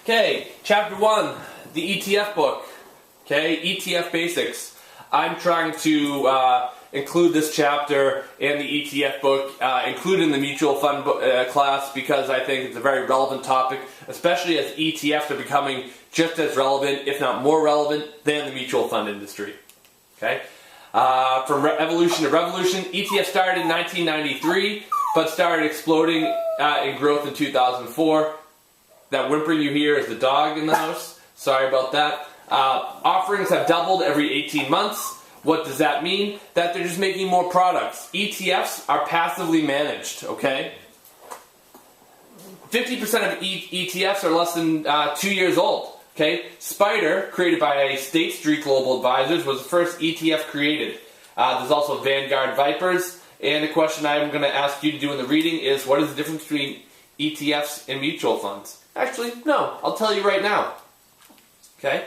Okay, Chapter 1, the ETF book. Okay, ETF basics. I'm trying to include this chapter and the ETF book, include in the mutual fund class because I think it's a very relevant topic, especially as ETFs are becoming just as relevant, if not more relevant, than the mutual fund industry. Okay, from evolution to revolution, ETFs started in 1993, but started exploding in growth in 2004. That whimpering you hear is the dog in the house. Sorry about that. Offerings have doubled every 18 months. What does that mean? That they're just making more products. ETFs are passively managed, okay? 50% of ETFs are less than 2 years old, okay? Spider, created by State Street Global Advisors, was the first ETF created. There's also Vanguard Vipers. And the question I'm going to ask you to do in the reading is, what is the difference between ETFs and mutual funds? Actually, no. I'll tell you right now. Okay?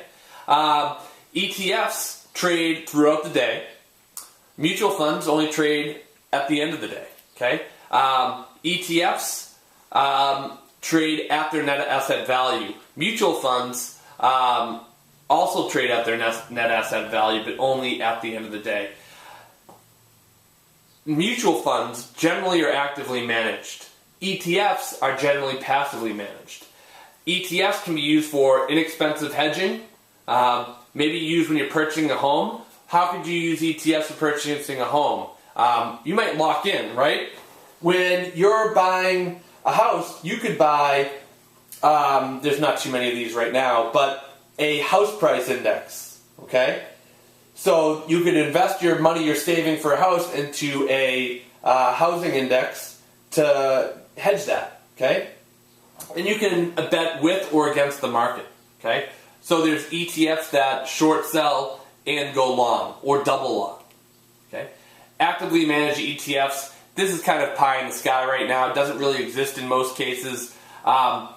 ETFs trade throughout the day. Mutual funds only trade at the end of the day. Okay? ETFs trade at their net asset value. Mutual funds also trade at their net asset value, but only at the end of the day. Mutual funds generally are actively managed. ETFs are generally passively managed. ETFs can be used for inexpensive hedging, maybe used when you're purchasing a home. How could you use ETFs for purchasing a home? You might lock in, right? When you're buying a house, you could buy, there's not too many of these right now, but a house price index, okay? So you could invest your money you're saving for a house into a housing index to hedge that, okay? And you can bet with or against the market, okay? So there's ETFs that short sell and go long, or double long, okay? Actively managed ETFs, this is kind of pie in the sky right now. It doesn't really exist in most cases. What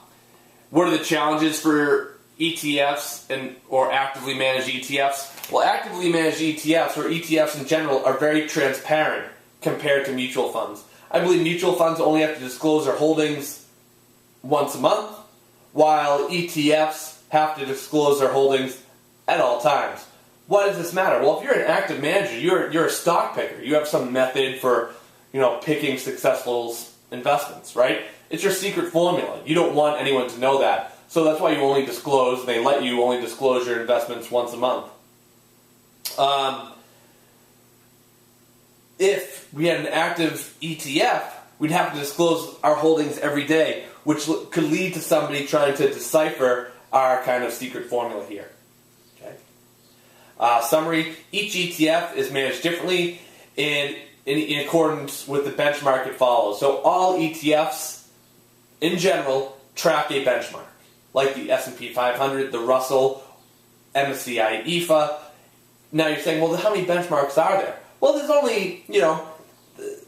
are the challenges for ETFs or actively managed ETFs? Well, actively managed ETFs, or ETFs in general, are very transparent compared to mutual funds. I believe mutual funds only have to disclose their holdings once a month, while ETFs have to disclose their holdings at all times. Why does this matter? Well, if you're an active manager, you're a stock picker. You have some method for, picking successful investments, right? It's your secret formula. You don't want anyone to know that. So that's why you only disclose, they let you only disclose your investments once a month. If we had an active ETF, we'd have to disclose our holdings every day, which could lead to somebody trying to decipher our kind of secret formula here. Okay. Summary, each ETF is managed differently in accordance with the benchmark it follows. So all ETFs, in general, track a benchmark, like the S&P 500, the Russell, MSCI, EFA. Now you're saying, well, how many benchmarks are there? Well, there's only,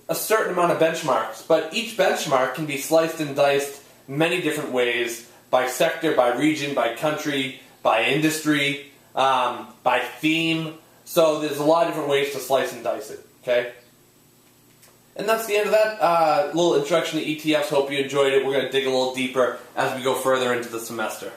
a certain amount of benchmarks, but each benchmark can be sliced and diced many different ways, by sector, by region, by country, by industry, by theme. So there's a lot of different ways to slice and dice it, okay? And that's the end of that little introduction to ETFs. Hope you enjoyed it. We're going to dig a little deeper as we go further into the semester.